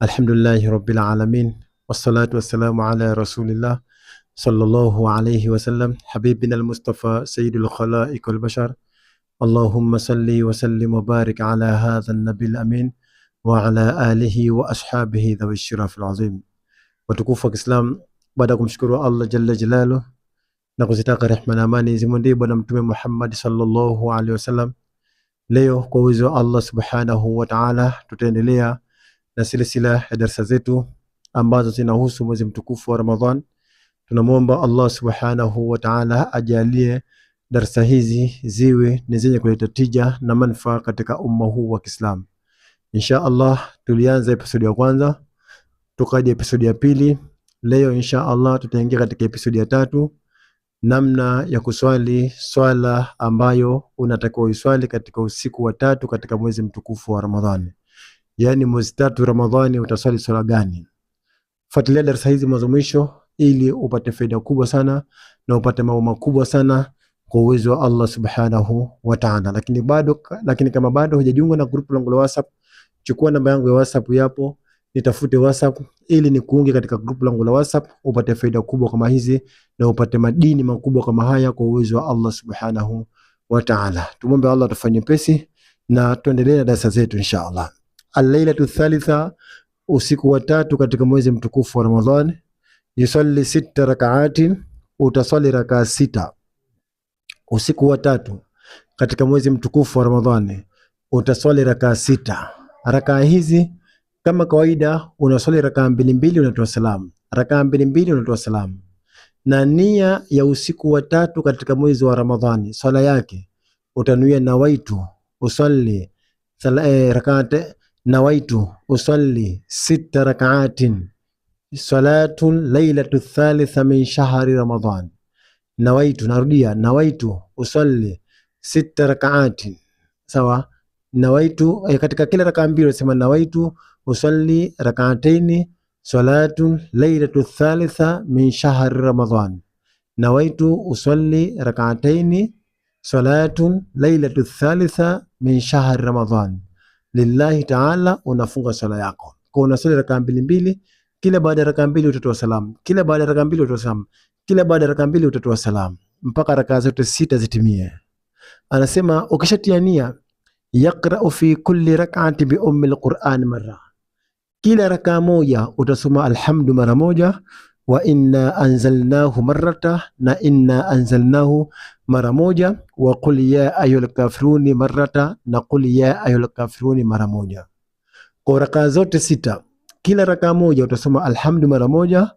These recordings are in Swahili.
Alhamdulillahi rabbil alamin, wassalatu wassalamu ala rasulillah sallallahu alayhi wasallam, habibina al-Mustafa sayyidul khalaiq wal bashar. Allahumma salli wa sallim wa barik ala hadha an-nabil amin wa ala alihi wa ashabihi dhawi shiraf al-azim. Watukufu wa Kiislam, baada kumshukuru Allah jalla jalaluhu na kuzitaka rehma na amani zimwendee bwana mtume Muhammad sallallahu alayhi wasallam, leo kwa uwezo wa Allah subhanahu wa ta'ala tutaendelea na silsila ya darasa zetu ambazo zinahusu mwezi mtukufu wa Ramadhan. Tunamuomba Allah subhanahu wa ta'ala ajalie darasa hizi ziwe ni zenye kuleta tija na manufaa katika umma huu wa Kiislamu. Insha Allah tulianza episode ya kwanza, tukaja episode ya pili. Leo insha Allah tutaingia katika episode ya tatu, namna ya kuswali swala ambayo unatakiwa uswali katika usiku wa tatu katika mwezi mtukufu wa Ramadhani. Yani mwezi tatu Ramadhani utaswali swala gani? Fuatilia darasa hizi mwanzo mwisho ili upate faida kubwa sana na upate mambo makubwa sana kwa uwezo wa Allah subhanahu wa ta'ala. Lakini kama bado hujajiunga na grupu langu la WhatsApp, chukua namba yangu ya WhatsApp yapo, nitafute WhatsApp ili nikuunge katika grupu langu la WhatsApp, upate faida kubwa kama hizi na upate madini makubwa kama haya kwa uwezo wa Allah subhanahu wa ta'ala. Tumombe Allah tufanye pesi na tuendelee na darasa zetu insha Allah. Al-lailatu thalitha, usiku wa tatu katika mwezi mtukufu wa Ramadhani. Yusalli 6 rak'atin, utaswali rakaa 6. Usiku wa tatu katika mwezi mtukufu wa Ramadhani utaswali rakaa 6. Rakaa hizi kama kawaida unaswali rakaa 2 unatoa salamu, rakaa 2 unatoa salamu. Na nia ya usiku wa tatu katika mwezi wa Ramadhani, swala yake utanuia nawaitu usalli rak'at, nawaitu usalli 6 rak'atin salatul lailatu thalitha min shahri Ramadhan. Nawaitu, narudia, nawaitu usalli 6 rak'atin. Sawa? Nawaitu katika kila rakaa 2 unasema nawaitu usalli rak'ataini salatul lailatu thalitha min shahri Ramadhan. Nawaitu usalli rak'ataini salatul lailatu thalitha min shahri Ramadhan. Lillahi ta'ala, unafunga swala yako. Kwa unaswali rakaa 2, kila baada ya rakaa 2 utatoa salamu, kila baada ya rakaa 2 utatoa salamu, kila baada ya rakaa 2 utatoa salamu mpaka rakaa zote 6 zitimie. Anasema ukishatia nia, yaqra'u fi kulli rak'ati bi ummi al-Qur'an marra, kila rakaa moja utasoma alhamdu mara moja, wa inna anzalnahu marrata, na inna anzalnahu mara moja, wa qul ya ayyuhal kafirun marrata, na qul ya ayyuhal kafirun mara moja. Kwa rakaa zote 6, kila rakaa moja utasoma alhamdu mara moja,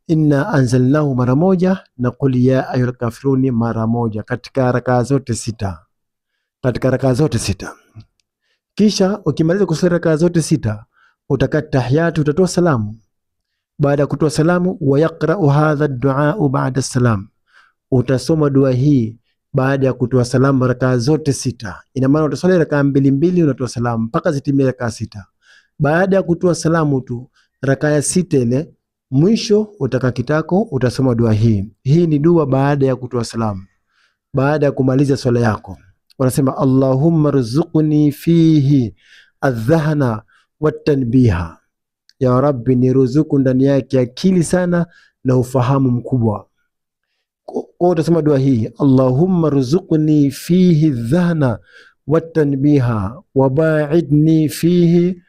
inna anzalnahu mara moja, na qul ya ayyuhal kafirun mara moja katika rakaa zote 6. Katika rakaa zote 6. Kisha ukimaliza kusoma rakaa zote 6, utakata tahiyatu, utatoa salamu. Baada ya kutoa salamu, wa yaqra'u hadha ad-du'a ba'da as-salam, utasoma dua hii baada ya kutoa salamu rakaa zote 6. Ina maana utaswali rakaa 2 unatoa salamu mpaka zitimie rakaa 6. Baada ya kutoa salamu tu rakaa ya 6 ile mwisho utaka kitako utasoma dua hii. Hii ni dua baada ya kutoa salamu, baada ya kumaliza swala yako. Wanasema Allahumma rzuqni fihi adh-dhahna wat-tanbiha, ya Rabbi niruzuku ndani yake akili sana na ufahamu mkubwa. Kwa utasema dua hii, Allahumma rzuqni fihi adh-dhahna wat-tanbiha wa ba'idni fihi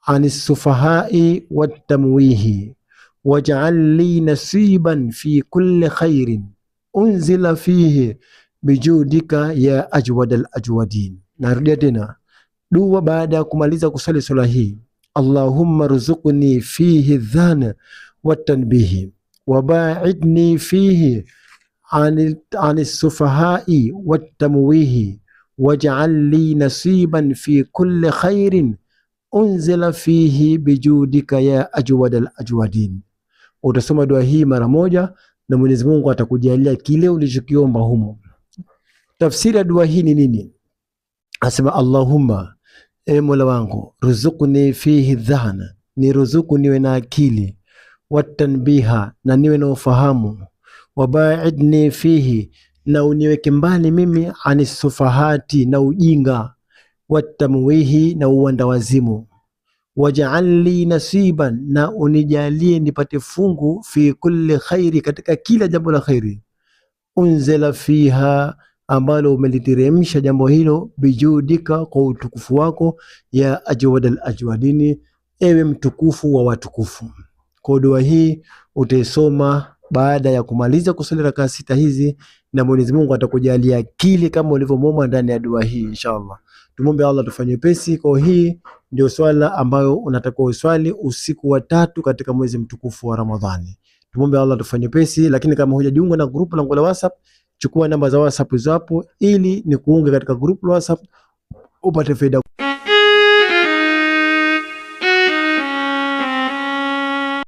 anis sufahai wat-tamwihi waj'al li nasiban fi kulli khairin unzila fihi bijudika ya ajwadal ajwadin. Narudia tena dua baada ya kumaliza kusali swala hii, Allahumma rzuqni fihi adh-dhahna wat-tanbihi wa ba'idni fihi anis sufahai wat-tamwihi waj'al li nasiban fi kulli khairin unzila fihi bijudika ya ajwadal ajwadin. Utasoma dua hii mara moja na Mwenyezi Mungu atakujalia kile ulichokiomba humo. Tafsiri ya dua hii ni nini? Asema Allahumma, e Mola wangu, ruzuqni fihi dhahna, ni ruzuku niwe na akili, watanbiha, na niwe na ufahamu, wabaidni fihi, na uniweke mbali mimi anisufahati, na ujinga, watamwihi, na uwanda wazimu, waj'al li nasiban, na unijalie nipate fungu, fi kulli khairi, katika kila jambo la khairi, unzila fiha, ambalo umeliteremsha jambo hilo, bijudika, kwa utukufu wako, ya ajwadal ajwadini, ewe mtukufu wa watukufu. Kwa dua hii utaisoma baada ya kumaliza kusali rakaa 6 hizi, na Mwenyezi Mungu atakujalia kile kama ulivyomwomba ndani ya dua hii inshallah. Tumombe Allah tufanye pesi. Kwa hii ndio swala ambayo unatakiwa uswali usiku wa 3 katika mwezi mtukufu wa Ramadhani. Tumombe Allah tufanye pesi. Lakini kama hujajiunga na grupu langu la WhatsApp, chukua namba za WhatsApp zapo ili ni kuunga katika grupu la WhatsApp upate faida.